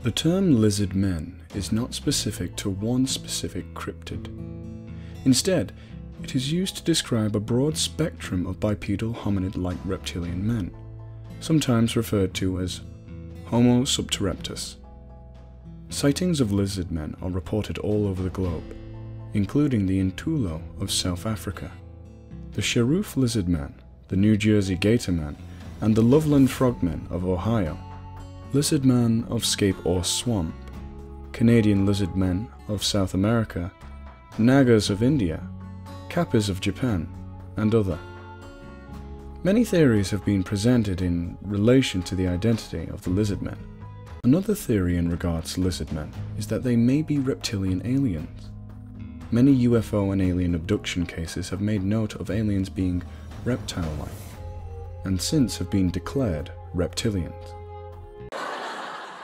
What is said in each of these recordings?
The term lizard men is not specific to one specific cryptid. Instead, it is used to describe a broad spectrum of bipedal hominid-like reptilian men, sometimes referred to as Homo subterreptus. Sightings of lizard men are reported all over the globe, including the Intulo of South Africa, the Sheroof lizard man, the New Jersey gator man, and the Loveland frogmen of Ohio, lizard man of Scape Ore Swamp, Canadian lizard men of South America, Nagas of India, Kappas of Japan, and other. Many theories have been presented in relation to the identity of the lizard men. Another theory in regards to lizard men is that they may be reptilian aliens. Many UFO and alien abduction cases have made note of aliens being reptile-like, and since have been declared reptilians.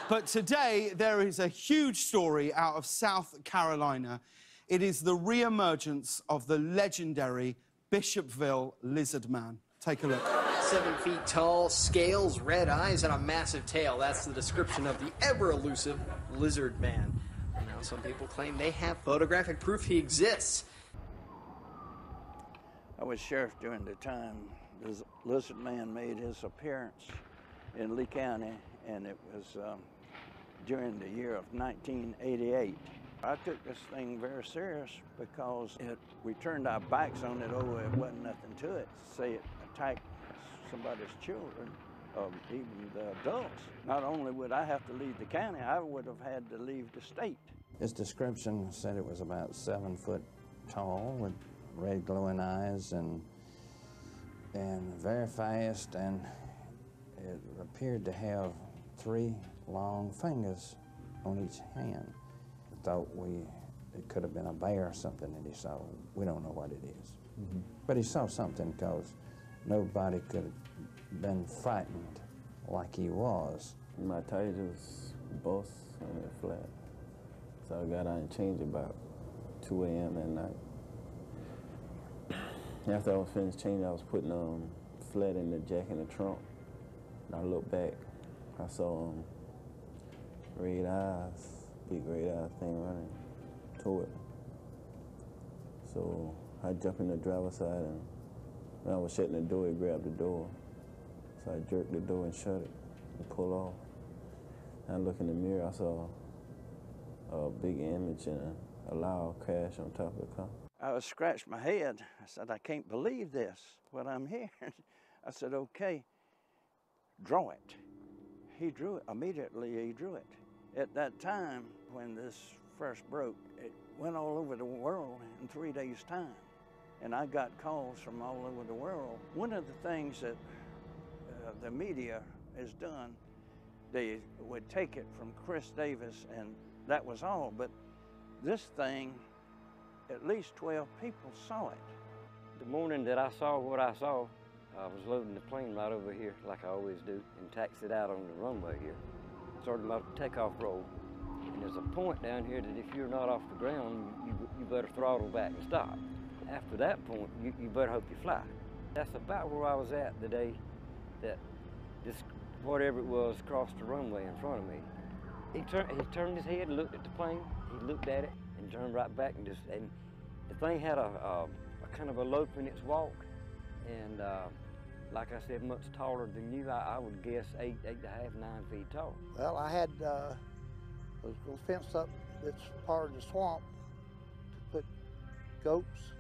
But today, there is a huge story out of South Carolina. It is the re-emergence of the legendary Bishopville lizard man. Take a look. 7 feet tall, scales, red eyes, and a massive tail. That's the description of the ever-elusive lizard man. Now, some people claim they have photographic proof he exists. I was sheriff during the time the lizard man made his appearance in Lee County, and it was during the year of 1988. I took this thing very serious because we turned our backs on it. Oh, it wasn't nothing to it. Say it attacked somebody's children, even the adults. Not only would I have to leave the county, I would have had to leave the state. His description said it was about 7 foot tall with red glowing eyes and very fast, and it appeared to have 3 long fingers on each hand. I thought it could have been a bear or something that he saw. We don't know what it is. Mm-hmm. But he saw something because nobody could have been frightened like he was. My tires was bust on it flat. So I got out and changed about 2 a.m. that night. After I was finished changing, I was putting flat in the jack in the trunk. And I looked back, I saw red eyes, big red eye thing running toward me. So I jumped in the driver's side, and when I was shutting the door, it grabbed the door. So I jerked the door and shut it and pulled off. And I looked in the mirror, I saw a big image and a loud crash on top of the car. I scratched my head. I said, I can't believe this, what I'm hearing. I said, okay, draw it. He drew it. Immediately he drew it. At that time, when this first broke, it went all over the world in 3 days' time. And I got calls from all over the world. One of the things that the media has done, they would take it from Chris Davis, and that was all. But this thing, at least 12 people saw it. The morning that I saw what I saw, I was loading the plane right over here, like I always do, and taxied out on the runway here. Started my takeoff roll. And there's a point down here that if you're not off the ground, you better throttle back and stop. After that point, you better hope you fly. That's about where I was at the day that this, whatever it was, crossed the runway in front of me. He turned his head and looked at the plane. He looked at it and turned right back, and the thing had a kind of a lope in its walk, and like I said, much taller than you. I would guess 8.5, 9 feet tall. Well, I was going to fence up this part of the swamp to put goats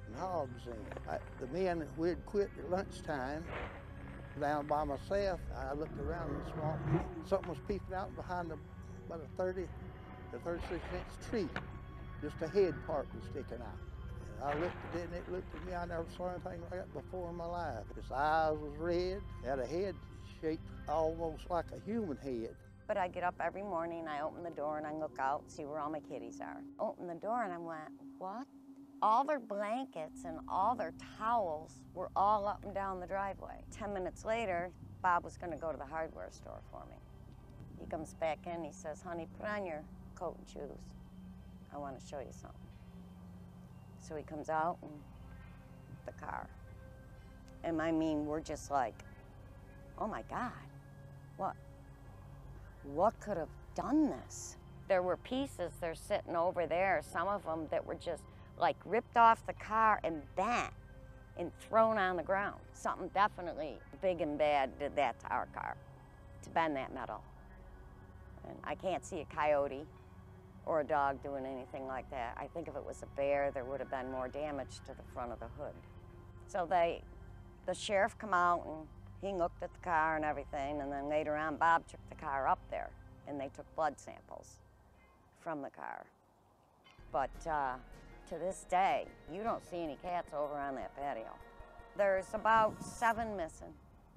and hogs in. The men, we had quit at lunchtime. Down by myself, I looked around in the swamp. Something was peeping out behind about a 30 to 36-inch tree. Just a head part was sticking out. And I looked at it, and it looked at me. I never saw anything like that before in my life. His eyes was red, had a head shaped almost like a human head. But I get up every morning, I open the door, and I look out, see where all my kitties are. Open the door, and I went, what? All their blankets and all their towels were all up and down the driveway. 10 minutes later, Bob was going to go to the hardware store for me. He comes back in, he says, honey, put on your coat and shoes. I want to show you something. So he comes out in the car. And I mean, we're just like, oh my God, what could have done this? There were pieces, they're sitting over there, some of them that were just like ripped off the car and bent and thrown on the ground. Something definitely big and bad did that to our car, to bend that metal. And I can't see a coyote or a dog doing anything like that. I think if it was a bear, there would have been more damage to the front of the hood. So the sheriff come out and he looked at the car and everything, and then later on Bob took the car up there and they took blood samples from the car. But to this day, you don't see any cats over on that patio. There's about 7 missing,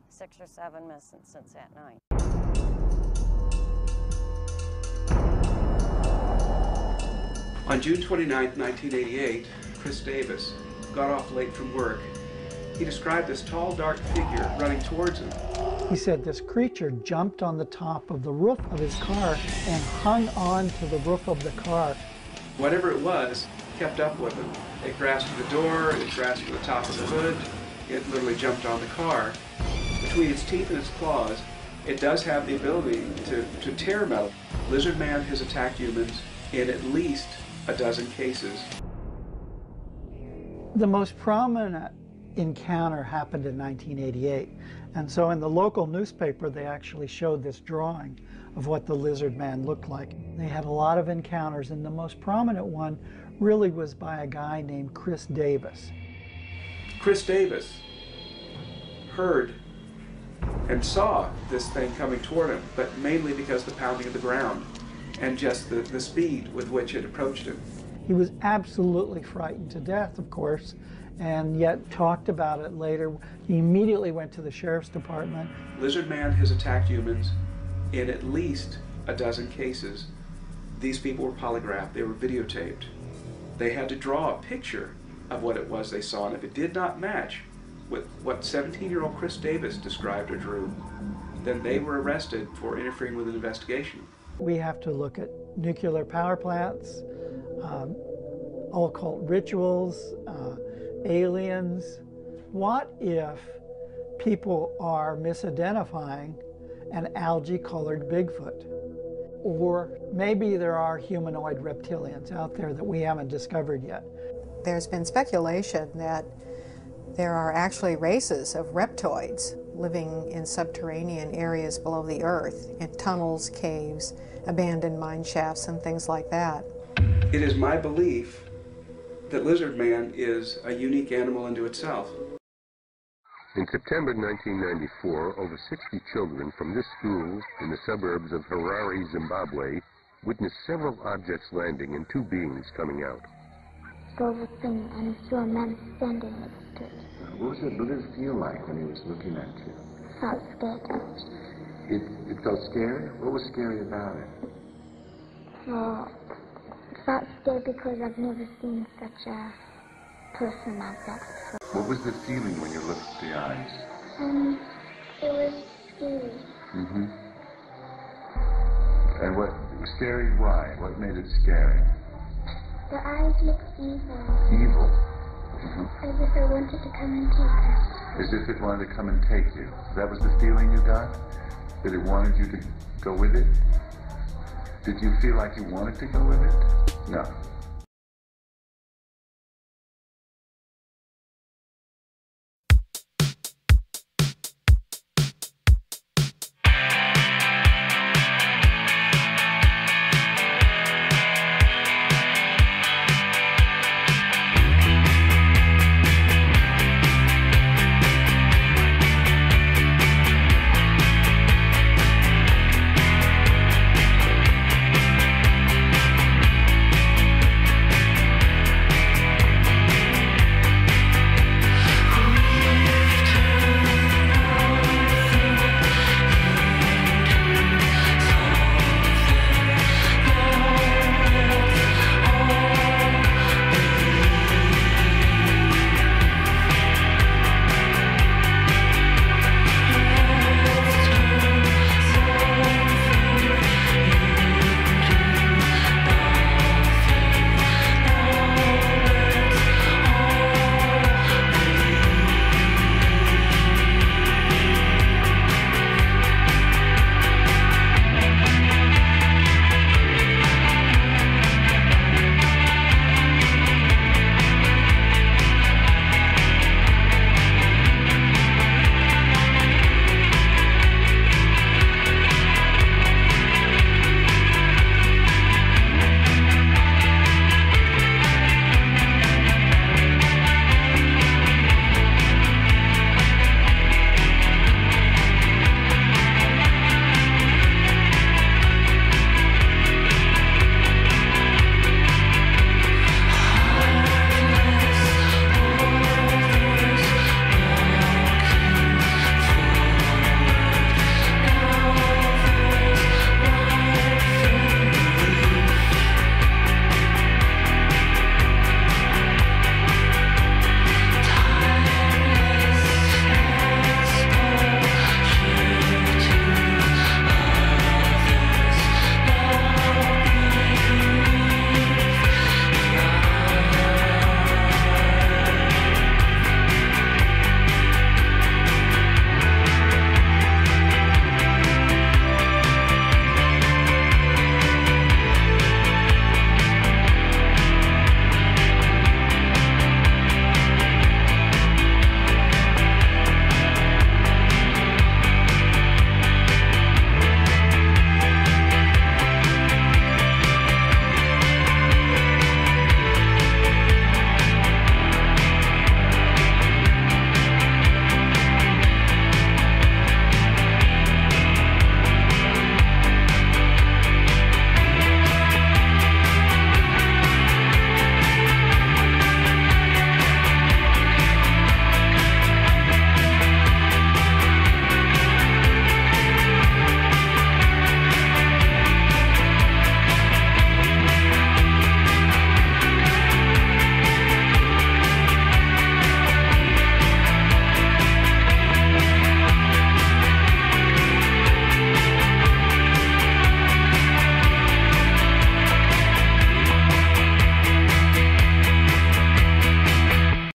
6 or 7 missing since that night. On June 29, 1988, Chris Davis got off late from work. He described this tall, dark figure running towards him. He said this creature jumped on the top of the roof of his car and hung on to the roof of the car. Whatever it was kept up with him. It grasped the door, it grasped the top of the hood, it literally jumped on the car. Between its teeth and its claws, it does have the ability to tear metal. Lizard Man has attacked humans in at least a dozen cases. The most prominent encounter happened in 1988, and so in the local newspaper they actually showed this drawing of what the Lizard Man looked like. They had a lot of encounters, and the most prominent one really was by a guy named Chris Davis. Chris Davis heard and saw this thing coming toward him, but mainly because of the pounding of the ground and just the speed with which it approached him. He was absolutely frightened to death, of course, and yet talked about it later. He immediately went to the sheriff's department. Lizard Man has attacked humans in at least a dozen cases. These people were polygraphed, they were videotaped. They had to draw a picture of what it was they saw, and if it did not match with what 17-year-old Chris Davis described or drew, then they were arrested for interfering with an investigation. We have to look at nuclear power plants, occult rituals, aliens. What if people are misidentifying an algae-colored Bigfoot? Or maybe there are humanoid reptilians out there that we haven't discovered yet. There's been speculation that there are actually races of reptoids living in subterranean areas below the earth, in tunnels, caves, abandoned mine shafts, and things like that. It is my belief that Lizard Man is a unique animal unto itself. In September 1994, over 60 children from this school in the suburbs of Harare, Zimbabwe, witnessed several objects landing and 2 beings coming out. Drove a thing and saw a man standing next to it. What was the Buddha feel like when he was looking at you? Felt scared. It felt scary? What was scary about it? Felt scared because I've never seen such a person like that before. What was the feeling when you looked at the eyes? It was scary. Mm-hmm. And what, scary why? What made it scary? The eyes looked evil. Evil? Mm-hmm. As if it wanted to come and take us. As if it wanted to come and take you. That was the feeling you got? That it wanted you to go with it? Did you feel like you wanted to go with it? No.